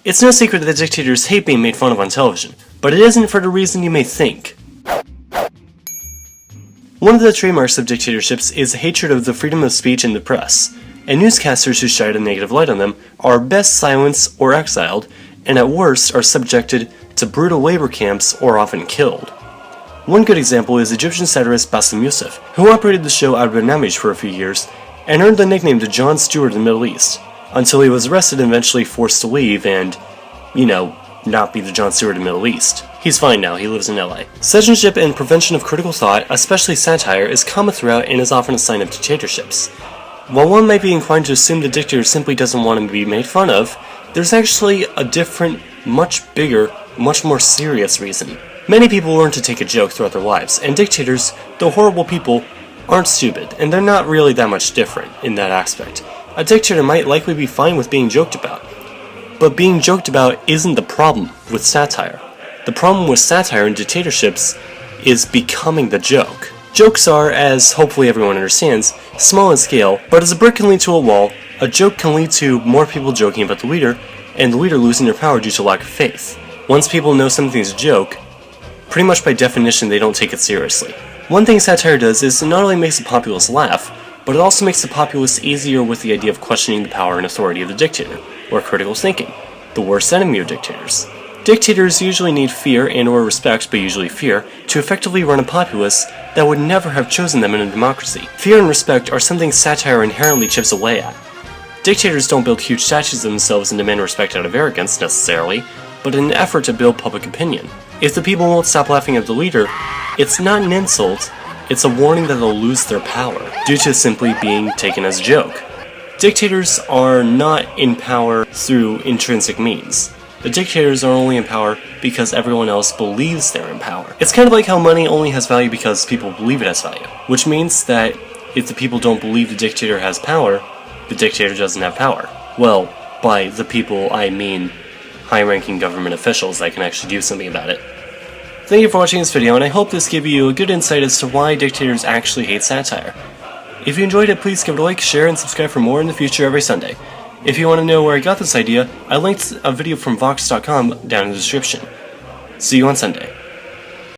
It's no secret that dictators hate being made fun of on television, but it isn't for the reason you may think. One of the trademarks of dictatorships is hatred of the freedom of speech and the press, and newscasters who shine a negative light on them are best silenced or exiled, and at worst are subjected to brutal labor camps or often killed. One good example is Egyptian satirist Bassem Youssef, who operated the show out of Barnamij for a few years, and earned the nickname the Jon Stewart of the Middle East, until he was arrested and eventually forced to leave and, not be the Jon Stewart of the Middle East. He's fine now, he lives in LA. Censorship and prevention of critical thought, especially satire, is common throughout and is often a sign of dictatorships. While one might be inclined to assume the dictator simply doesn't want him to be made fun of, there's actually a different, much bigger, much more serious reason. Many people learn to take a joke throughout their lives, and dictators, though horrible people, aren't stupid, and they're not really that much different in that aspect. A dictator might likely be fine with being joked about, but being joked about isn't the problem with satire. The problem with satire and dictatorships is becoming the joke. Jokes are, as hopefully everyone understands, small in scale, but as a brick can lead to a wall, a joke can lead to more people joking about the leader, and the leader losing their power due to lack of faith. Once people know something's a joke, pretty much by definition they don't take it seriously. One thing satire does is it not only makes the populace laugh, but it also makes the populace easier with the idea of questioning the power and authority of the dictator, or critical thinking, the worst enemy of dictators. Dictators usually need fear and or respect, but usually fear, to effectively run a populace that would never have chosen them in a democracy. Fear and respect are something satire inherently chips away at. Dictators don't build huge statues of themselves and demand respect out of arrogance, necessarily, but in an effort to build public opinion. If the people won't stop laughing at the leader, it's not an insult, it's a warning that they'll lose their power, due to simply being taken as a joke. Dictators are not in power through intrinsic means. The dictators are only in power because everyone else believes they're in power. It's kind of like how money only has value because people believe it has value, which means that if the people don't believe the dictator has power, the dictator doesn't have power. Well, by the people, I mean high-ranking government officials that can actually do something about it. Thank you for watching this video, and I hope this gave you a good insight as to why dictators actually hate satire. If you enjoyed it, please give it a like, share, and subscribe for more in the future every Sunday. If you want to know where I got this idea, I linked a video from Vox.com down in the description. See you on Sunday.